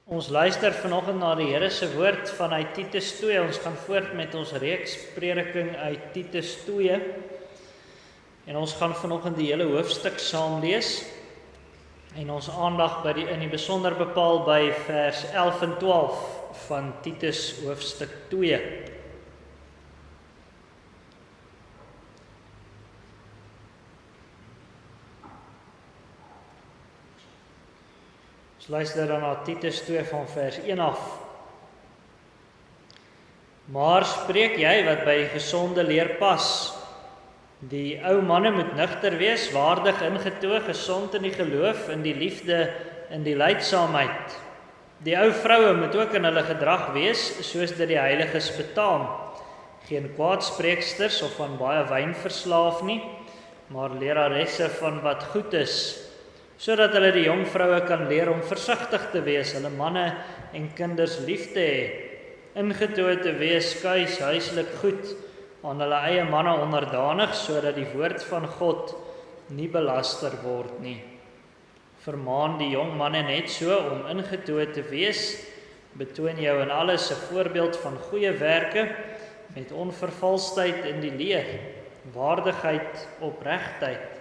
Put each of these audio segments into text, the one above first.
Ons luister vanoggend na die Here se woord vanuit Titus 2. Ons gaan voort met ons reeks prediking uit Titus 2. En ons gaan vanoggend die hele hoofstuk saam lees. En ons aandag in die besonder bepaal by vers 11 en 12 van Titus hoofstuk 2. Luister dan na Titus 2 van vers 1 af. Maar spreek jy wat by die gesonde leer pas. Die ou manne moet nugter wees, waardig ingetoe, gesond in die geloof, in die liefde, in die lydsaamheid. Die ou vroue moet ook in hulle gedrag wees, soos dit die heiliges betaam. Geen kwaadspreeksters of van baie wyn verslaaf nie, maar leraresse van wat goed is, sodat hulle die jong vroue kan leer om versigtig te wees, hulle manne en kinders lief te hê, ingetoe te wees, kuis, huislik goed, aan hulle eie manne onderdanig, sodat die woord van God nie belaster word nie. Vermaan die jong manne net so om ingetoe te wees, betoon jou in alles 'n voorbeeld van goeie werke, met onvervalsheid in die leer, waardigheid, opregtheid.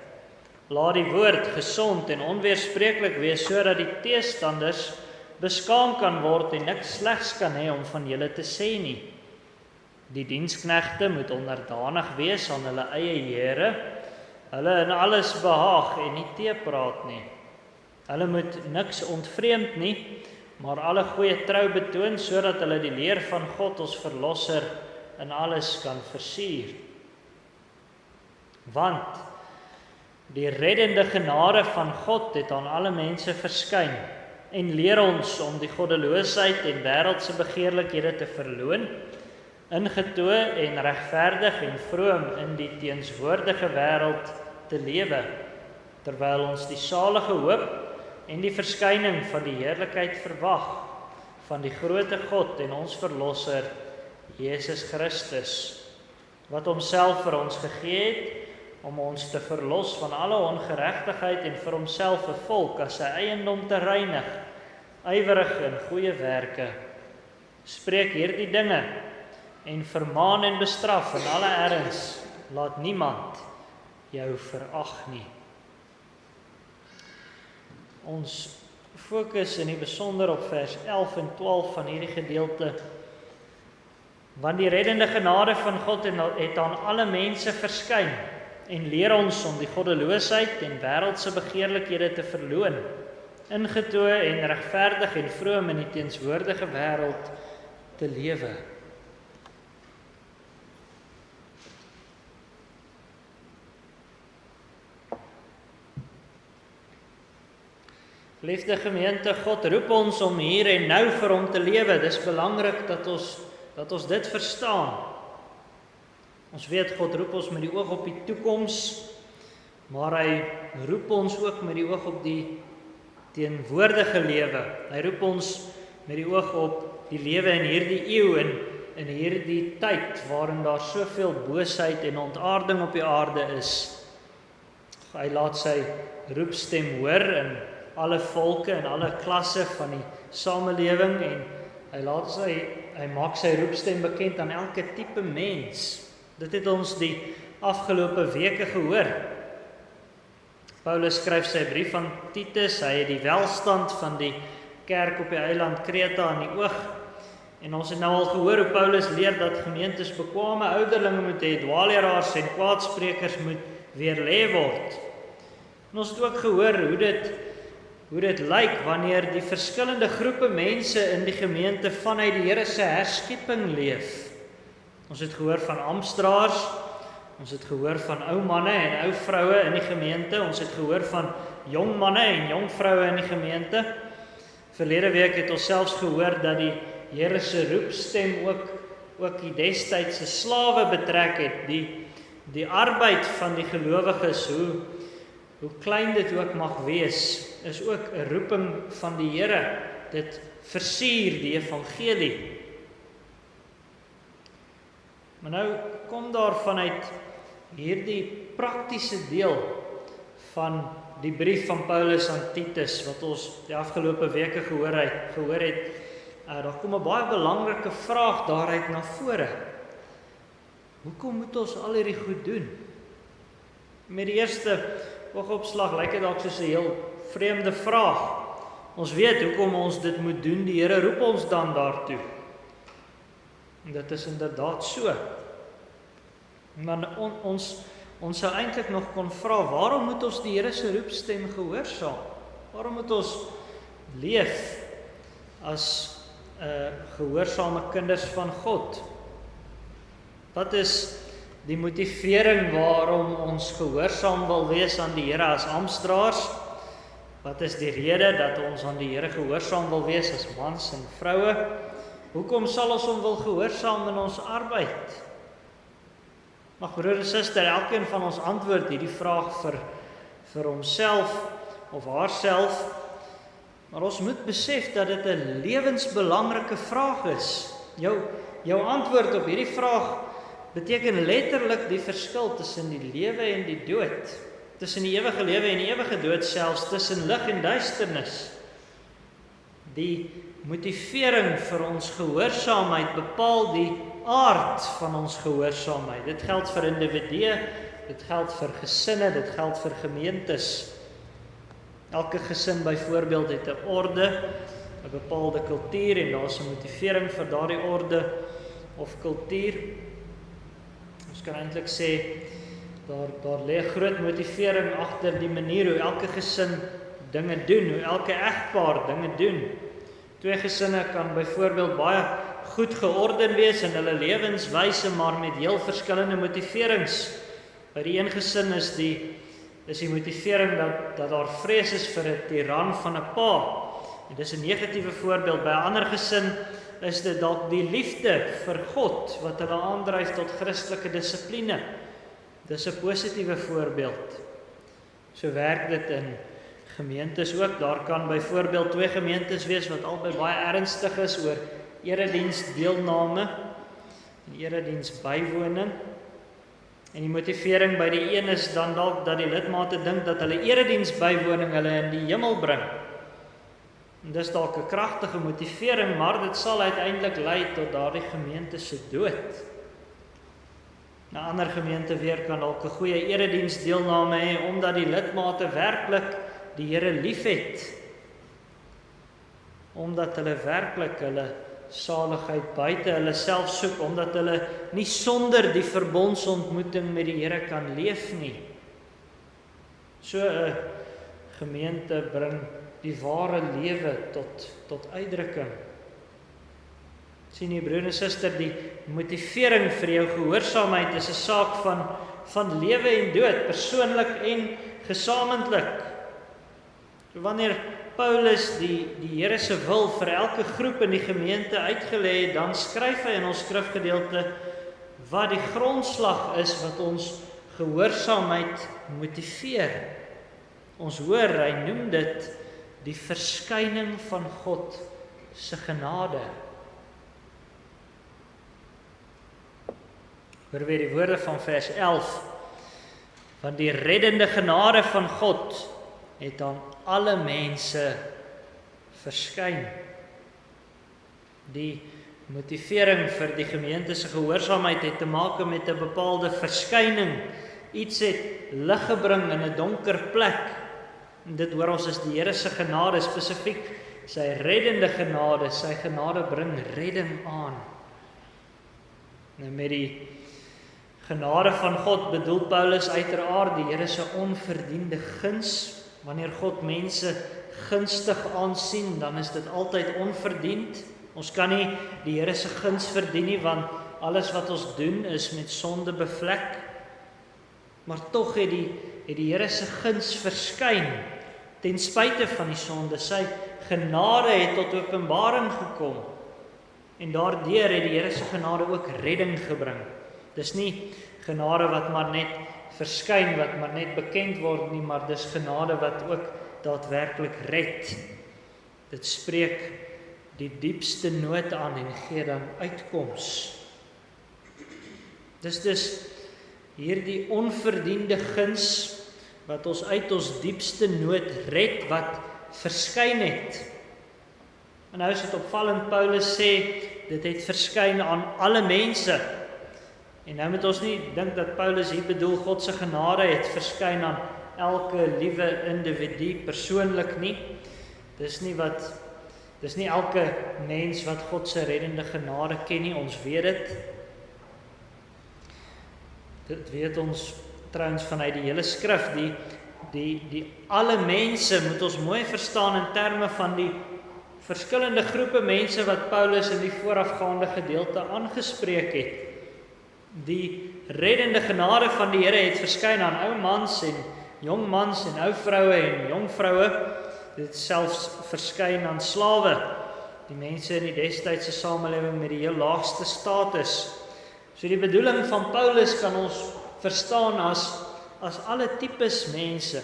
Laat die woord gesond en onweerspreeklik wees, sodat die teestanders beskaam kan word en niks slegs kan hê om van julle te sê nie. Die diensknegte moet onderdanig wees aan hulle eie here, hulle in alles behaag en nie teepraat nie. Hulle moet niks ontvreemd nie, maar alle goeie trou betoon, sodat hulle die leer van God ons verlosser in alles kan versier. Want die reddende genade van God het aan alle mense verskyn en leer ons om die goddeloosheid en wêreldse begeerlikhede te verloon, ingetoe en regverdig en vroom in die teenswoordige wêreld te lewe, terwyl ons die salige hoop en die verskyning van die heerlikheid verwag, van die groote God en ons verlosser, Jesus Christus, wat homself vir ons gegee het, om ons te verlos van alle ongeregtigheid en vir homself 'n volk as sy eiendom te reinig, ywerig in goeie werke. Spreek hierdie dinge en vermaan en bestraf in alle erns, laat niemand jou verag nie. Ons fokus in die besonder op vers 11 en 12 van hierdie gedeelte, want die reddende genade van God het aan alle mense verskyn, en leer ons om die goddeloosheid en wêreldse begeerlikhede te verloon, ingetoe en regverdig en vroom in die teenswoordige wêreld te lewe. Geliefde gemeente, God roep ons om hier en nou vir hom te lewe. Dis belangrik dat ons dit verstaan. Ons weet, God roep ons met die oog op die toekoms, maar hy roep ons ook met die oog op die teenwoordige lewe. Hy roep ons met die oog op die lewe in hierdie eeu en in hierdie tyd, waarin daar soveel boosheid en ontaarding op die aarde is. Hy laat sy roepstem hoor in alle volke en alle klasse van die samelewing, en hy maak sy roepstem bekend aan elke tipe mens. Dit het ons die afgelope weke gehoor. Paulus skryf sy brief aan Titus, hy het die welstand van die kerk op die eiland Kreta in die oog. En ons het nou al gehoor hoe Paulus leer dat gemeentes bekwame ouderlinge moet hê, dwaalleraars en kwaadsprekers moet weerlê word. En ons het ook gehoor hoe dit lyk wanneer die verskillende groepe mense in die gemeente vanuit die Here se herskepping leef. Ons het gehoor van amptdraers, ons het gehoor van ou manne en ou vroue in die gemeente, ons het gehoor van jong manne en jong vroue in die gemeente. Verlede week het ons selfs gehoor dat die Here se roepstem ook die destydse slawe betrek het, die arbeid van die gelowiges, hoe klein dit ook mag wees, is ook 'n roeping van die Here. Dit versier die evangelie. Maar nou kom daar vanuit hierdie praktiese deel van die brief van Paulus aan Titus, wat ons die afgelope weke gehoor het, daar kom 'n baie belangrike vraag daaruit na vore. Hoekom moet ons al hierdie goed doen? Met die eerste oogopslag lyk dit dalk soos 'n heel vreemde vraag. Ons weet hoekom ons dit moet doen, die Here roep ons dan daartoe. En dit is inderdaad so. Maar ons sou eintlik nog kon vra, waarom moet ons die Here se roepstem gehoorsaam? Waarom moet ons leef as gehoorsame kinders van God? Wat is die motivering waarom ons gehoorsaam wil wees aan die Here as amptdraers? Wat is die rede dat ons aan die Here gehoorsaam wil wees as mans en vroue? Hoekom sal ons hom wil gehoorsaam in ons arbeid? Mag broer en suster, elkeen van ons antwoord hierdie vraag vir homself of haarself. Maar ons moet besef dat dit 'n lewensbelangrike vraag is. Jou antwoord op hierdie vraag beteken letterlik die verskil tussen die lewe en die dood. Tussen die ewige lewe en die ewige dood, selfs tussen lig en duisternis. Die motivering vir ons gehoorsaamheid bepaal die aard van ons gehoorsaamheid. Dit geld vir individue, dit geld vir gesinne, dit geld vir gemeentes. Elke gesin byvoorbeeld het 'n orde, 'n bepaalde kultuur en daar's 'n motivering vir daardie orde of kultuur. Ons kan eintlik sê daar lê groot motivering agter die manier hoe elke gesin dinge doen, hoe elke egpaar dinge doen. Twee gesinne kan byvoorbeeld baie goed georden wees in hulle lewenswyse, maar met heel verskillende motiverings. By die een gesin is die motivering dat daar vrees is vir 'n tiran van 'n pa. En dis 'n negatiewe voorbeeld. By 'n ander gesin is dit dalk die liefde vir God wat hulle aandryf tot Christelike dissipline. Dis 'n positiewe voorbeeld. So werk dit in gemeentes ook. Daar kan byvoorbeeld twee gemeentes wees wat albei baie ernstig is oor erediensdeelname en erediensbywoning. En die motivering by die een is dan dalk dat die lidmate dink dat hulle erediensbywoning hulle in die hemel bring. En dis dalk 'n kragtige motivering, maar dit sal uiteindelik lei tot daardie gemeente se dood. 'n Ander gemeente weer kan dalk 'n goeie erediensdeelname hê omdat die lidmate werklik die Here liefhet. Omdat hulle werklik hulle saligheid buite hulle self soek, omdat hulle nie sonder die verbondsontmoeting met die Here kan leef nie. So 'n gemeente bring die ware lewe tot uitdrukking. Sien jy broer en suster, die motivering vir jou gehoorsaamheid is 'n saak van lewe en dood, persoonlik en gesamentlik. So wanneer Paulus die Here se wil vir elke groep in die gemeente uitgelê het, dan skryf hy in ons skrifgedeelte wat die grondslag is wat ons gehoorsaamheid motiveer. Ons hoor, hy noem dit die verskyning van God se genade. Hoor weer die woorde van vers 11. Want die reddende genade van God het aan alle mense verskyn. Die motivering vir die gemeente se gehoorsaamheid het te maak met 'n bepaalde verskyning. Iets het lig gebring in 'n donker plek. En dit hoor ons is die Here se genade, spesifiek sy reddende genade. Sy genade bring redding aan. Nou met die genade van God bedoel Paulus uiteraard die Here se onverdiende guns. Wanneer God mense gunstig aansien, dan is dit altyd onverdiend. Ons kan nie die Here se guns verdien nie, want alles wat ons doen is met sonde bevlek. Maar tog het die Here se guns verskyn ten spyte van die sonde. Sy genade het tot openbaring gekom. En daardeur het die Here se genade ook redding gebring. Dis nie genade wat maar net verskyn, wat maar net bekend word nie, maar dis genade wat ook daadwerklik red. Dit spreek die diepste nood aan en gee dan uitkoms. Dis hierdie onverdiende guns wat ons uit ons diepste nood red, wat verskyn het. En nou is dit opvallend, Paulus sê, dit het verskyn aan alle mense. En nou moet ons nie dink dat Paulus hier bedoel, God se genade het verskyn aan elke liewe individu persoonlik nie. Dis nie elke mens wat God se reddende genade ken nie, ons weet dit. Dit weet ons trouens vanuit die hele skrif, die alle mense moet ons mooi verstaan in terme van die verskillende groepe mense wat Paulus in die voorafgaande gedeelte aangespreek het. Die reddende genade van die Here het verskyn aan ou mans en jong mans en ou vroue en jong vroue. Dit het selfs verskyn aan slawe, die mense in die destydse samelewing met die heel laagste status. So die bedoeling van Paulus kan ons verstaan as alle tipes mense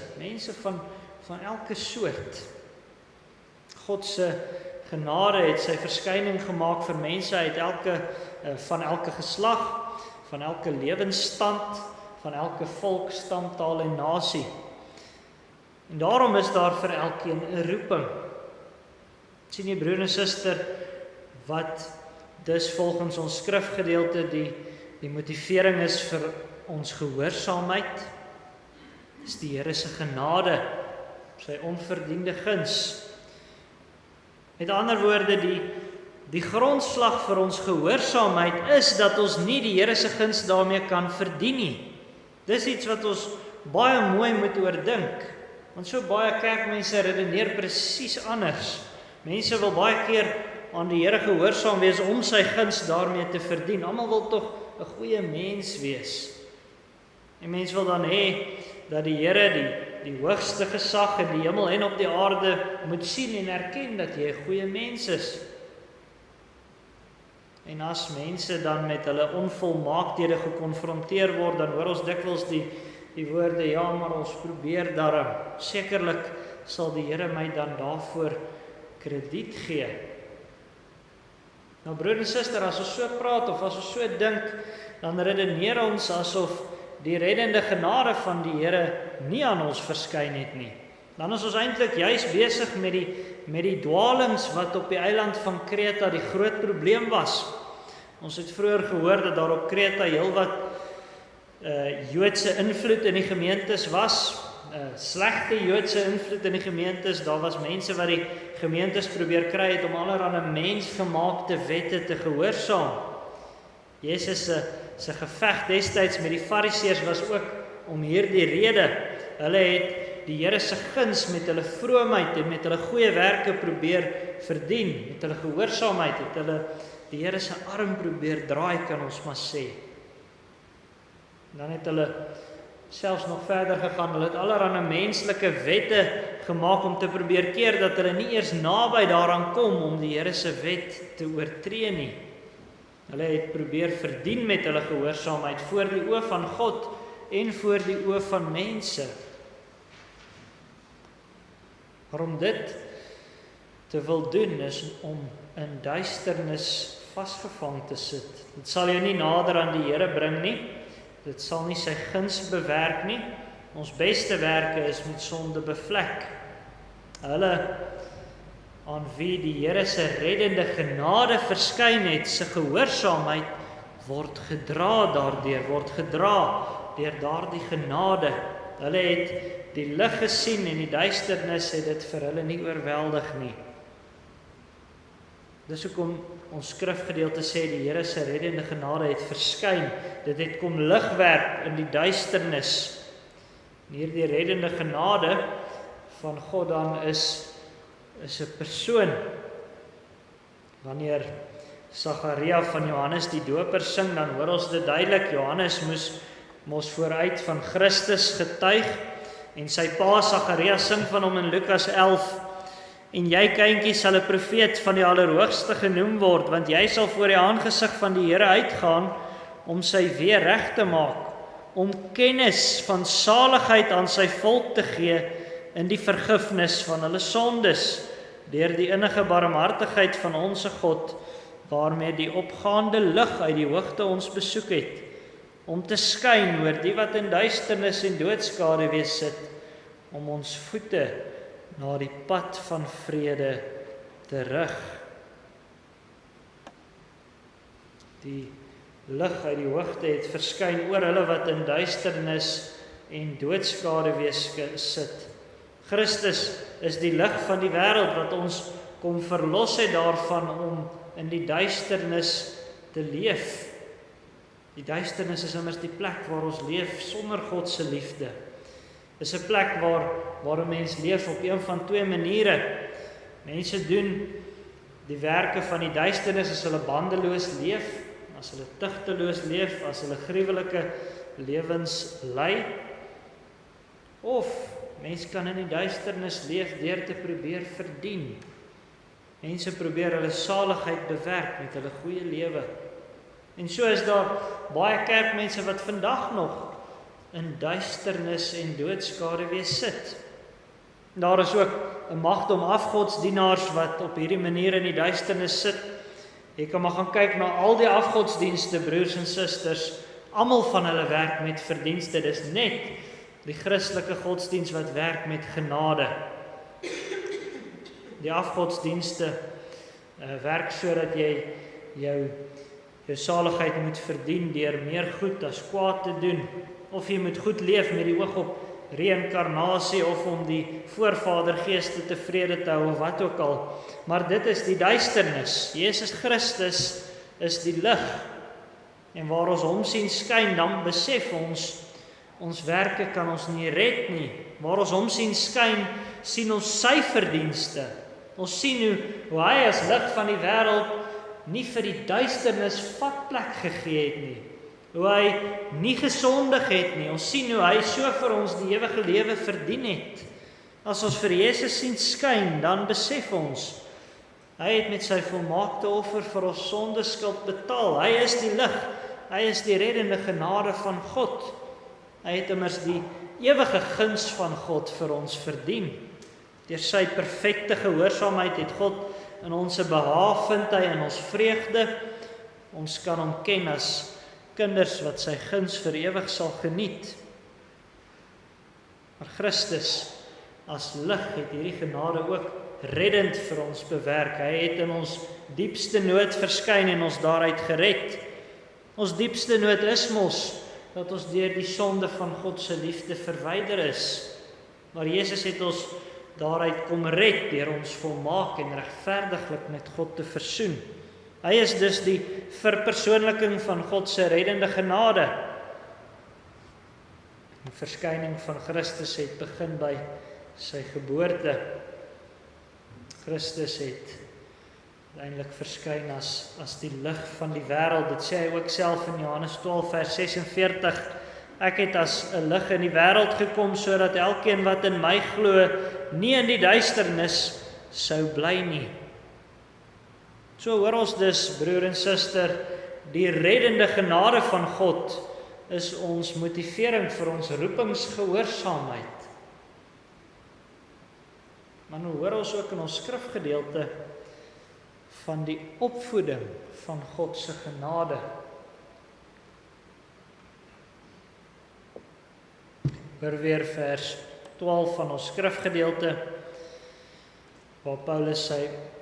van elke soort. God se genade het sy verskyning gemaak vir mense uit van elke geslag, van elke lewensstand, van elke volk, stam, taal en nasie. En daarom is daar vir elkeen 'n roeping. Sien jy broer en suster, wat dus volgens ons skrifgedeelte die motivering is vir ons gehoorsaamheid, is die Here se genade, sy onverdiende guns. Met ander woorde, die grondslag vir ons gehoorsaamheid is dat ons nie die Here se guns daarmee kan verdien nie. Dis iets wat ons baie mooi moet oordink, want so baie kerkmense redeneer presies anders. Mense wil baie keer aan die Here gehoorsaam wees om sy guns daarmee te verdien. Almal wil tog 'n goeie mens wees. En mense wil dan hê dat die Here, die hoogste gesag in die hemel en op die aarde moet sien en erken dat jy 'n goeie mens is. En as mense dan met hulle onvolmaaktheden gekonfronteer word, dan hoor ons dikwels die woorde, ja, maar ons probeer daarom. Sekerlik sal die Here my dan daarvoor krediet gee. Nou broer en suster, as ons so praat of as ons so dink, dan redeneer ons asof die reddende genade van die Here nie aan ons verskyn het nie. Dan is ons eintlik juis besig met die dwalings wat op die eiland van Kreta die groot probleem was. Ons het vroeër gehoor dat daar op Kreta heelwat Joodse invloed in die gemeentes was, slegte Joodse invloed in die gemeentes. Daar was mense wat die gemeentes probeer kry het om allerlei mensgemaakte wette te gehoorsaam. Jesus se geveg destyds met die Fariseërs was ook om hierdie rede. Hulle het die Here se guns met hulle vroomheid en met hulle goeie werke probeer verdien. Met hulle gehoorsaamheid het hulle die Here se arm probeer draai, kan ons maar sê. Dan het hulle selfs nog verder gegaan. Hulle het allerlei menslike wette gemaak om te probeer keer dat hulle nie eers naby daaraan kom om die Here se wet te oortree nie. Hulle het probeer verdien met hulle gehoorsaamheid voor die oë van God en voor die oë van mense. Maar om dit te wil doen is om in duisternis vasgevang te sit. Dit sal jou nie nader aan die Here bring nie. Dit sal nie sy guns bewerk nie. Ons beste werke is met sonde bevlek. Hulle aan wie die Here se reddende genade verskyn het, se gehoorsaamheid word gedra deur daardie genade. Hulle het die lig gesien en die duisternis het dit vir hulle nie oorweldig nie. Dis hoekom ons skrifgedeelte sê die Here se reddende genade het verskyn. Dit het kom lig werp in die duisternis. En hierdie reddende genade van God dan is 'n persoon. Wanneer Sagaria van Johannes die Doper sing, dan hoor ons dit duidelik. Johannes moes vooruit van Christus getuig en sy pa Sagaria sing van hom in Lukas 11. En jy kindjie sal 'n profeet van die Allerhoogste genoem word, want jy sal voor die aangesig van die Here uitgaan om sy weer reg te maak, om kennis van saligheid aan sy volk te gee in die vergifnis van hulle sondes, deur die innige barmhartigheid van onsse God, waarmee die opgaande lig uit die hoogte ons besoek het, om te skyn oor die wat in duisternis en doodskade wees sit, om ons voete na die pad van vrede te rig. Die lig uit die hoogte het verskyn oor hulle wat in duisternis en doodskaduwees sit. Christus is die lig van die wêreld wat ons kom verlos het daarvan om in die duisternis te leef. Die duisternis is immers die plek waar ons leef sonder God se liefde. Dis 'n plek waar 'n mens leef op een van twee maniere. Mense doen die werke van die duisternis as hulle bandeloos leef, as hulle tugteloos leef, as hulle gruwelike lewens lei. Of mense kan in die duisternis leef deur te probeer verdien. Mense probeer hulle saligheid bewerk met hulle goeie lewe. En so is daar baie kerkmense wat vandag nog in duisternis en doodskaduwees sit. Daar is ook 'n magdom afgodsdienaars wat op hierdie manier in die duisternis sit. Jy kan maar gaan kyk na al die afgodsdienste, broers en susters. Almal van hulle werk met verdienste. Dis net die Christelike godsdiens wat werk met genade. Die afgodsdienste werk sodat jy jou saligheid moet verdien deur meer goed as kwaad te doen. Of jy moet goed leef met die oog op reïnkarnasie of om die voorvadergeeste tevrede te hou of wat ook al. Maar dit is die duisternis. Jesus Christus is die lig. En waar ons hom sien skyn, dan besef ons werke kan ons nie red nie. Waar ons hom sien skyn, sien ons sy verdienste. Ons sien hoe hy as lig van die wêreld nie vir die duisternis vatplek gegee het nie. Hoe hy nie gesondig het nie. Ons sien hoe hy so vir ons die ewige lewe verdien het. As ons vir Jesus sien skyn, dan besef ons, hy het met sy volmaakte offer vir ons sondeskuld betaal. Hy is die lig. Hy is die reddende genade van God. Hy het immers die ewige guns van God vir ons verdien. Deur sy perfekte gehoorsaamheid het God in ons behaag vind hy in ons vreugde. Ons kan hom ken as kinders wat sy guns vir ewig sal geniet. Maar Christus as lig het hierdie genade ook reddend vir ons bewerk. Hy het in ons diepste nood verskyn en ons daaruit gered. Ons diepste nood is mos dat ons deur die sonde van God se liefde verwyder is. Maar Jesus het ons daaruit kom red deur ons volmaak en regverdiglik met God te versoen. Hy is dus die verpersoonliking van God se reddende genade. Die verskyning van Christus het begin by sy geboorte. Christus het uiteindelik verskyn as die lig van die wêreld. Dit sê hy ook self in Johannes 12 vers 46. Ek het as 'n lig in die wêreld gekom sodat elkeen wat in my glo nie in die duisternis sou bly nie. So hoor ons dus, broer en suster, die reddende genade van God is ons motivering vir ons roepingsgehoorsaamheid. Maar nou hoor ons ook in ons skrifgedeelte van die opvoeding van God se genade. Hoor weer vers 12 van ons skrifgedeelte, waar Paulus sy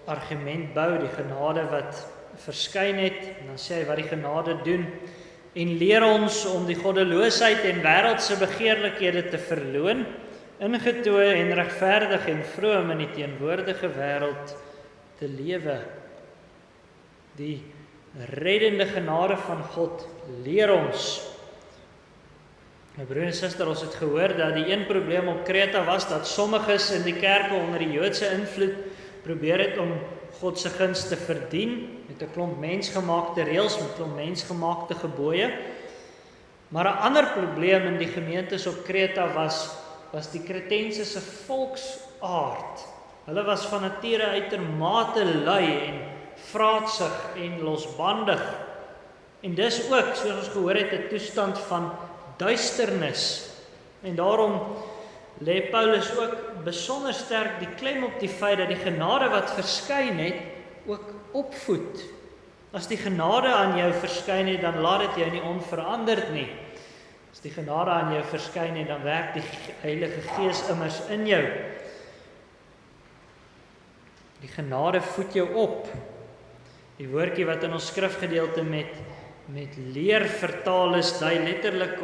argument bou, die genade wat verskyn het, en dan sê hy wat die genade doen, en leer ons om die goddeloosheid en wêreldse begeerlikhede te verloon, ingetoe en regverdig en vroom in die teenwoordige wêreld te lewe. Die reddende genade van God leer ons. My broer en suster, ons het gehoor dat die een probleem op Kreta was dat sommiges in die kerke onder die Joodse invloed probeer het om God se guns te verdien met 'n klomp mensgemaakte reëls, met 'n klomp mensgemaakte gebooie. Maar 'n ander probleem in die gemeentes op Kreta was die Kretense se volksaard. Hulle was van nature uitermate lui en vraatsig en losbandig. En dis ook, soos ons gehoor het, 'n toestand van duisternis. En daarom lê Paulus ook besonder sterk die klem op die feit dat die genade wat verskyn het, ook opvoed. As die genade aan jou verskyn het, dan laat dit jou nie onveranderd nie. As die genade aan jou verskyn en dan werk die Heilige Gees immers in jou. Die genade voed jou op. Die woordjie wat in ons skrifgedeelte met leer vertaal is, dui letterlik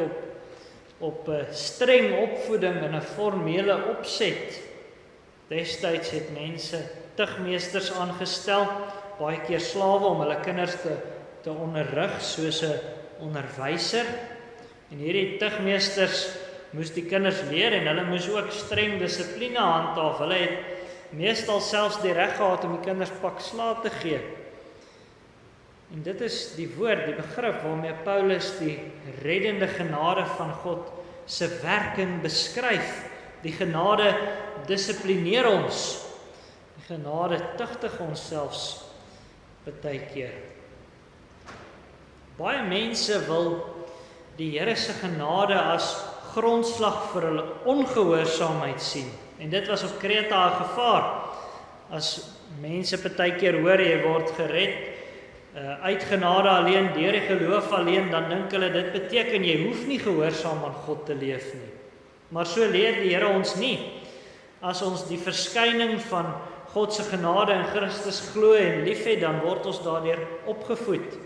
op 'n streng opvoeding en 'n formele opset. Destyds het mense tugmeesters aangestel, baie keer slawe om hulle kinders te onderrig soos 'n onderwyser. En hierdie tugmeesters moes die kinders leer en hulle moes ook streng dissipline handhaaf. Hulle het meestal selfs die reg gehad om die kinders pak slaag te gee. En dit is die woord, die begrip waarmee Paulus die reddende genade van God se werking beskryf. Die genade dissiplineer ons. Die genade tugtig ons selfs baie keer. Baie mense wil die Here se genade as grondslag vir hulle ongehoorsaamheid sien. En dit was op Kreta 'n gevaar. As mense baie keer hoor jy word gered uit genade alleen, deur die geloof alleen, dan dink hulle dit beteken jy hoef nie gehoorsaam aan God te leef nie. Maar so leer die Here ons nie. As ons die verskyning van God se genade in Christus glo en liefhet, dan word ons daardeur opgevoed.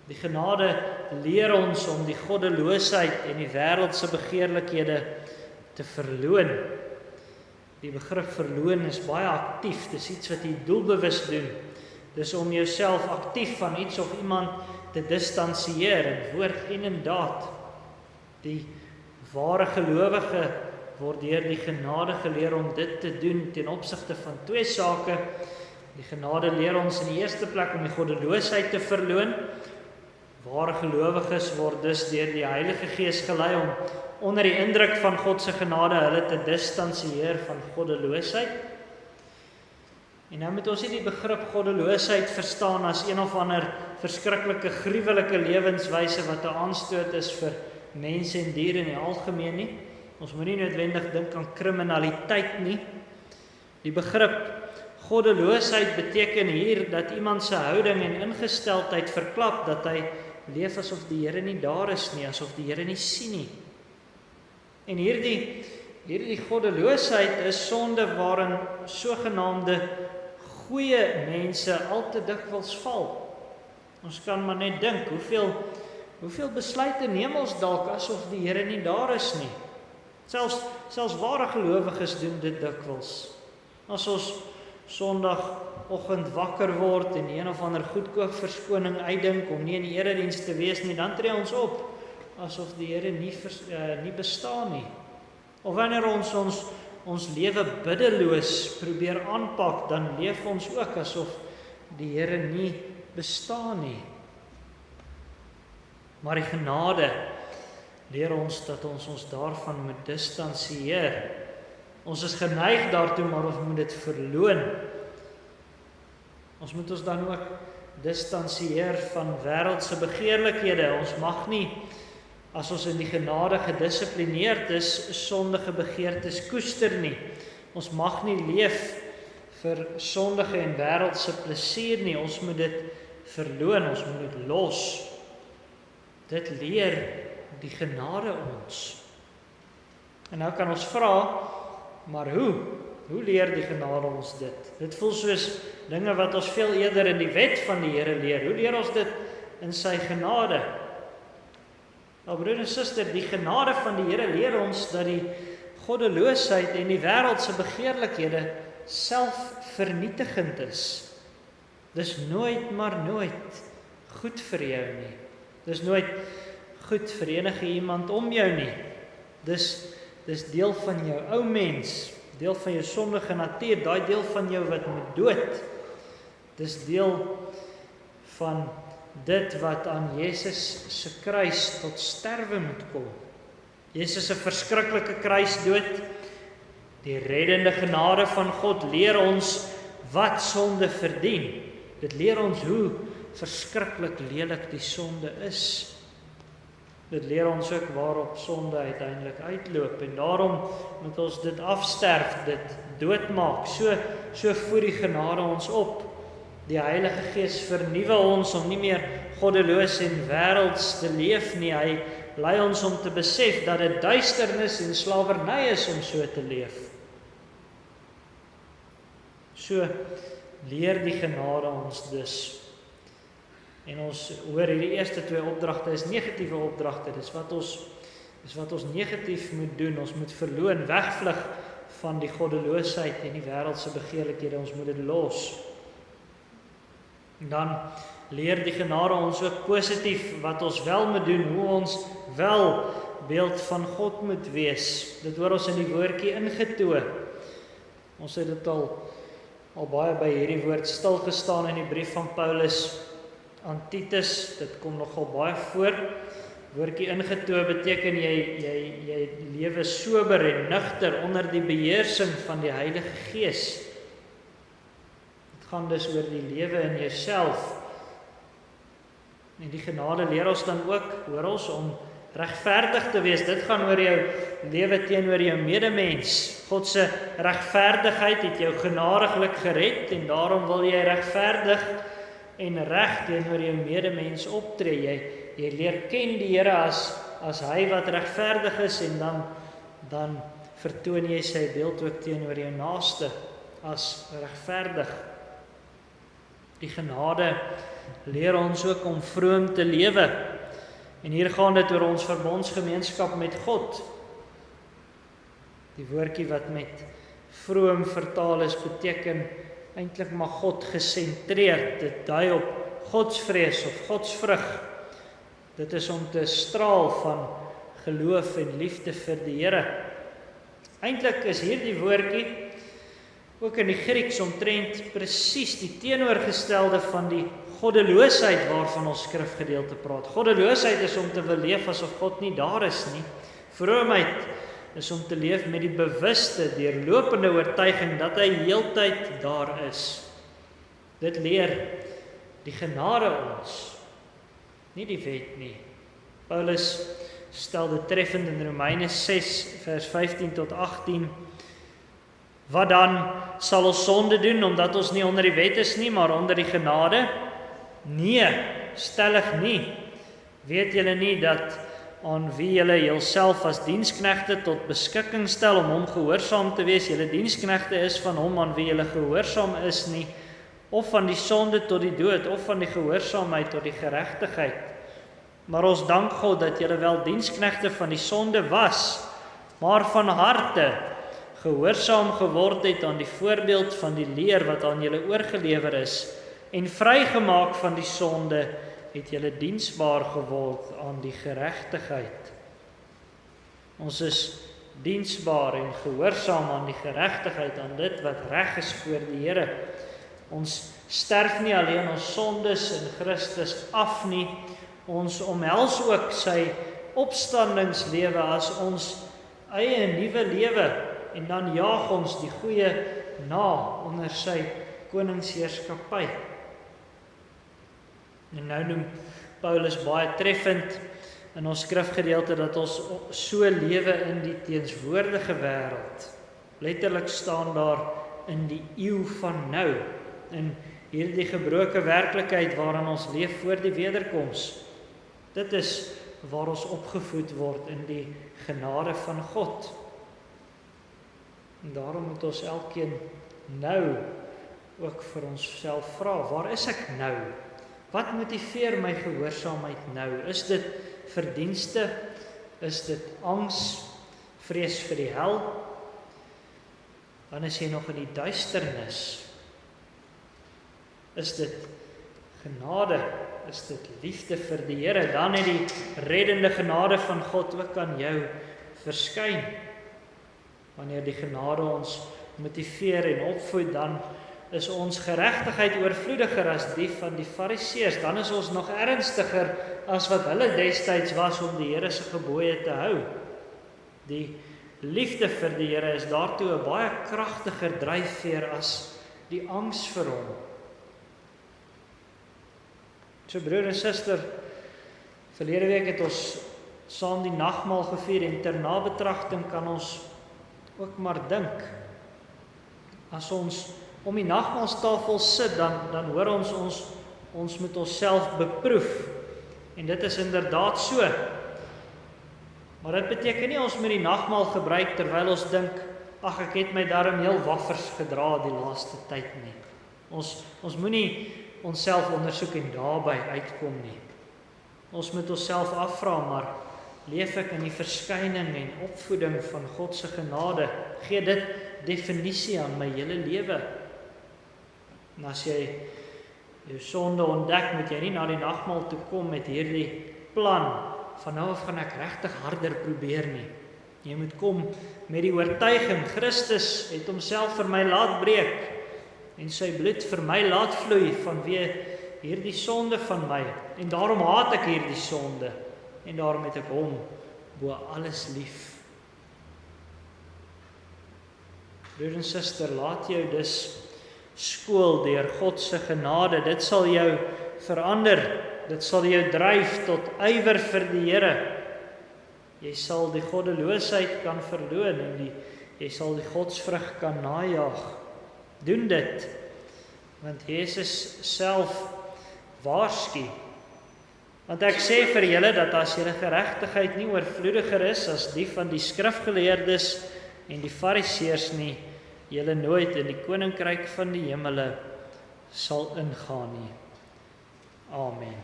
Die genade leer ons om die goddeloosheid en die wêreldse begeerlikhede te verloon. Die begrip verloon is baie aktief, dis iets wat jy doelbewus doen. Dis om jouself aktief van iets of iemand te distansieer in woord en in daad. Die ware gelowige word deur die genade geleer om dit te doen ten opsigte van twee sake. Die genade leer ons in die eerste plek om die goddeloosheid te verloon. Ware gelowiges word dus deur die Heilige Gees gelei om onder die indruk van God se genade hulle te distansieer van goddeloosheid. En nou moet ons nie die begrip goddeloosheid verstaan as een of ander verskriklike, gruwelike lewenswyse wat 'n aanstoot is vir mense en diere in die algemeen nie. Ons moet nie noodwendig dink aan kriminaliteit nie. Die begrip goddeloosheid beteken hier dat iemand se houding en ingesteldheid verklap, dat hy leef asof die Here nie daar is nie, asof die Here nie sien nie. En hierdie goddeloosheid is sonde waarin sogenaamde goeie mense al te dikwels val. Ons kan maar net dink, hoeveel besluite neem ons dalk asof die Here nie daar is nie. Selfs ware gelowiges doen dit dikwels. As ons Sondagoggend wakker word en een of ander goedkoop verskoning uitdink om nie in die erediens te wees nie, dan tree ons op asof die Here nie bestaan nie. Of wanneer ons lewe biddeloos probeer aanpak, dan leef ons ook asof die Here nie bestaan nie. Maar die genade leer ons dat ons daarvan moet distansieer. Ons is geneig daartoe, maar ons moet dit verloon. Ons moet ons dan ook distansieer van wêreldse begeerlikhede. Ons mag nie, as ons in die genade gedissiplineerd is, sondige begeertes koester nie. Ons mag nie leef vir sondige en wêreldse plesier nie. Ons moet dit verloon, ons moet dit los. Dit leer die genade ons. En nou kan ons vra, maar hoe? Hoe leer die genade ons dit? Dit voel soos dinge wat ons veel eerder in die wet van die Here leer. Hoe leer ons dit in sy genade? Nou broer en suster, die genade van die Here leer ons dat die goddeloosheid en die wêreldse begeerlikhede selfvernietigend is. Dis nooit maar nooit goed vir jou nie. Dis nooit goed vir enige iemand om jou nie. Dis deel van jou ou mens, deel van jou sondige natuur, daai deel van jou wat moet dood. Dis deel van dit wat aan Jesus se kruis tot sterwe moet kom. Jesus se verskriklike kruisdood, die reddende genade van God leer ons wat sonde verdien. Dit leer ons hoe verskriklik lelik die sonde is. Dit leer ons ook waarop sonde uiteindelik uitloop en daarom moet ons dit afsterf, dit doodmaak. So voer die genade ons op. Die Heilige Gees vernuwe ons om nie meer goddeloos en wêrelds te leef nie. lei ons om te besef dat dit duisternis en slawerny is om so te leef. So leer die genade ons dus. En ons hoor hierdie eerste 2 opdragte is negatiewe opdragte. Dis wat ons negatief moet doen. Ons moet verloon, wegvlug van die goddeloosheid en die wêreldse begeerlikhede. Ons moet dit los. En dan leer die genade ons ook positief wat ons wel moet doen, hoe ons wel beeld van God moet wees. Dit hoor ons in die woordjie ingetoe. Ons het dit al baie by hierdie woord stilgestaan in die brief van Paulus aan Titus. Dit kom nogal baie voor. Woordjie ingetoe beteken jy lewe sober en nugter onder die beheersing van die Heilige Gees. Dit gaan dus oor die lewe in jouself. En die genade leer ons dan ook, hoor ons, om regverdig te wees. Dit gaan oor jou lewe teenoor jou medemens. God se regverdigheid het jou genadiglik gered en daarom wil jy regverdig en reg teenoor jou medemens optree. Jy leer ken die Here as hy wat regverdig is en dan vertoon jy sy beeld ook teenoor jou naaste as regverdig. Die genade leer ons ook om vroom te lewe. En hier gaan dit oor ons verbondsgemeenskap met God. Die woordjie wat met vroom vertaal is, beteken eintlik maar God gesentreerd. Dit dui op godsvrees of godsvrug. Dit is om te straal van geloof en liefde vir die Here. Eintlik is hierdie woordjie ook in die Grieks omtrent presies die teenoorgestelde van die goddeloosheid waarvan ons skrifgedeelte praat. Goddeloosheid is om te wil leef asof God nie daar is nie. Vroomheid is om te leef met die bewuste, deurlopende oortuiging dat hy heeltyd daar is. Dit leer die genade ons, nie die wet nie. Paulus stel dit treffend in Romeine 6 vers 15 tot 18. Wat dan sal ons sonde doen, omdat ons nie onder die wet is nie, maar onder die genade? Nee, stellig nie. Weet julle nie dat aan wie julle julself as diensknegte tot beskikking stel om hom gehoorsaam te wees, julle diensknegte is van hom aan wie julle gehoorsaam is nie, of van die sonde tot die dood, of van die gehoorsaamheid tot die geregtigheid. Maar ons dank God dat julle wel diensknegte van die sonde was, maar van harte gehoorsaam geword het aan die voorbeeld van die leer wat aan julle oorgelewer is, en vrygemaak van die sonde het julle diensbaar geword aan die geregtigheid. Ons is diensbaar en gehoorsaam aan die geregtigheid, aan dit wat reg is voor die Here. Ons sterf nie alleen ons sondes in Christus af nie, ons omhels ook sy opstandingslewe as ons eie nuwe lewe, en dan jaag ons die goeie na onder sy koningsheerskappy. En nou noem Paulus baie treffend in ons skrifgedeelte dat ons so lewe in die teenswoordige wêreld. Letterlik staan daar in die eeu van nou, in hierdie gebroke werklikheid waarin ons leef voor die wederkoms. Dit is waar ons opgevoed word in die genade van God. En daarom moet ons elkeen nou ook vir onsself vra, waar is ek nou? Wat motiveer my gehoorsaamheid nou? Is dit verdienste? Is dit angs, vrees vir die hel? Dan is jy nog in die duisternis. Is dit genade? Is dit liefde vir die Here? Dan het die reddende genade van God ook aan jou verskyn. Wanneer die genade ons motiveer en opvoed, dan is ons geregtigheid oorvloediger as die van die Fariseërs. Dan is ons nog ernstiger as wat hulle destyds was om die Here se gebooie te hou. Die liefde vir die Here is daartoe 'n baie kragtiger dryfveer as die angs vir hom. So broer en suster, verlede week het ons saam die nagmaal gevier en ter nabetragting kan ons ook maar dink. As ons om die nagmaalstafel sit, dan hoor ons moet onsself beproef. En dit is inderdaad so. Maar dit beteken nie ons moet die nagmaal gebruik terwyl ons dink, ag ek het my darm heel waffers gedra die laaste tyd nie. Ons moenie onsself ondersoek en daarby uitkom nie. Ons moet onsself afvra, maar leef ek in die verskyning en opvoeding van God se genade? Gee dit definisie aan my hele lewe? En as jy jou sonde ontdek, moet jy nie na die nagmaal toe kom met hierdie plan, van nou af gaan ek regtig harder probeer nie. Jy moet kom met die oortuiging, Christus het homself vir my laat breek, en sy bloed vir my laat vloei, vanweë hierdie sonde van my, en daarom haat ek hierdie sonde, en daarom het ek hom bo alles lief. Broer en suster, laat jou dus skool deur God se genade, dit sal jou verander, dit sal jou dryf tot ywer vir die Here. Jy sal die goddeloosheid kan verloon en jy sal die godsvrug kan najaag. Doen dit, want Jesus self waarsku. Want ek sê vir julle dat as julle geregtigheid nie oorvloediger is as die van die skrifgeleerdes en die fariseërs nie, julle nooit in die koninkryk van die hemele sal ingaan nie. Amen.